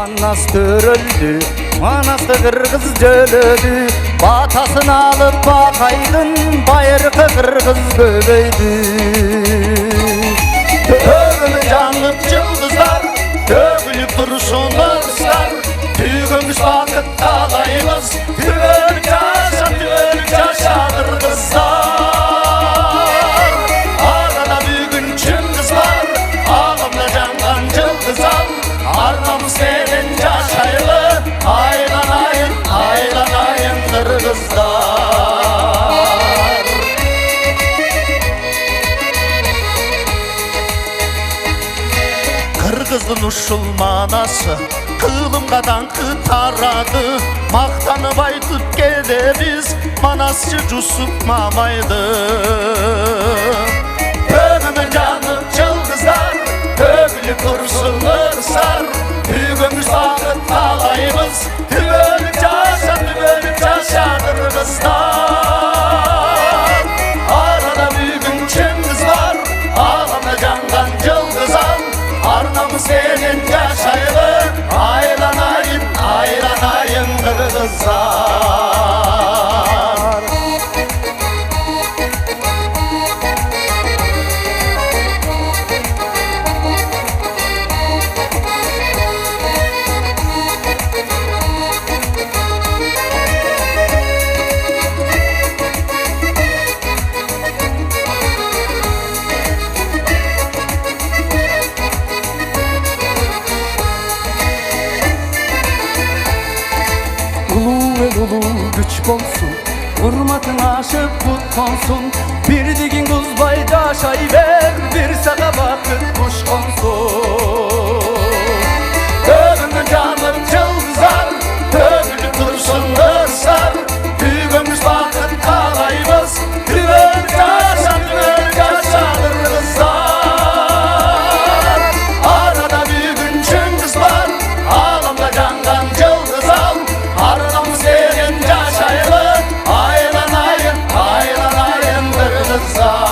Манас төрөлдү, манасты кыргыз жөлөдү. Батасын алып бакайдын, байыркы кыргыз көбөйдү. Төгүлүп жаңып жылдыздар, төгүлүп турушун ырыстар. Түйгөнбүз бакыт каалайбыз, түбөлүк жаша кыргыздар. Арада бүгүн чыңгыз бар, аламда жанган жылдызам. Арнамыз менен жашайлы, айланайын, айланайын кыргыздар. Кыргыздын ушул манасы кылымга даңкы тарады. Мактанып айтып келебиз Манасчы Жусуп Мамайды. Төгүмүн жанып жылдыздар, төгүлүп турсун ырсар. Түйгөнбүз бакыт каалайбыз, түбөлүк жаша кыргыздар. Арада бүгүн чыңгыз бар, аламда жанган жылдызам. Арнамыз менен жашайлы, айланайын, айланайын кыргыздар. Uluu güç bolsun, hurmatın aşıp put konsun. Bir digin kuzbay daşay ver, bir sağa bakıp kuş konsun. Tövümün canım çıldızar, tövülü tursun ırsar. Tüygümüz bakıp kalayımız, tüvölük yaşa kırgızlar. Arada büyüğün çыңgız var, alamda jangan жылдызам. Arnamız eren yaşaylı, aylanayın, aylanayın kırgızlar.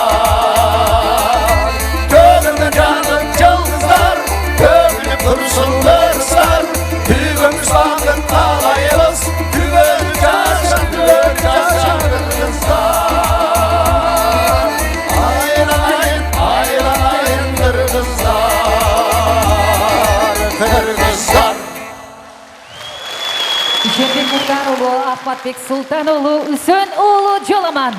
Tövümün canım çıldızlar, tövülüp tursun ırsar. Tüygümüz bakıp kalayımız, tüvölük yaşa kırgızlar. Aylanayın, aylanayın kırgızlar, kırgızlar. Ишендик Муртан уулу, Ахматбек Султан уулу, Үсөн уулу Жоламан.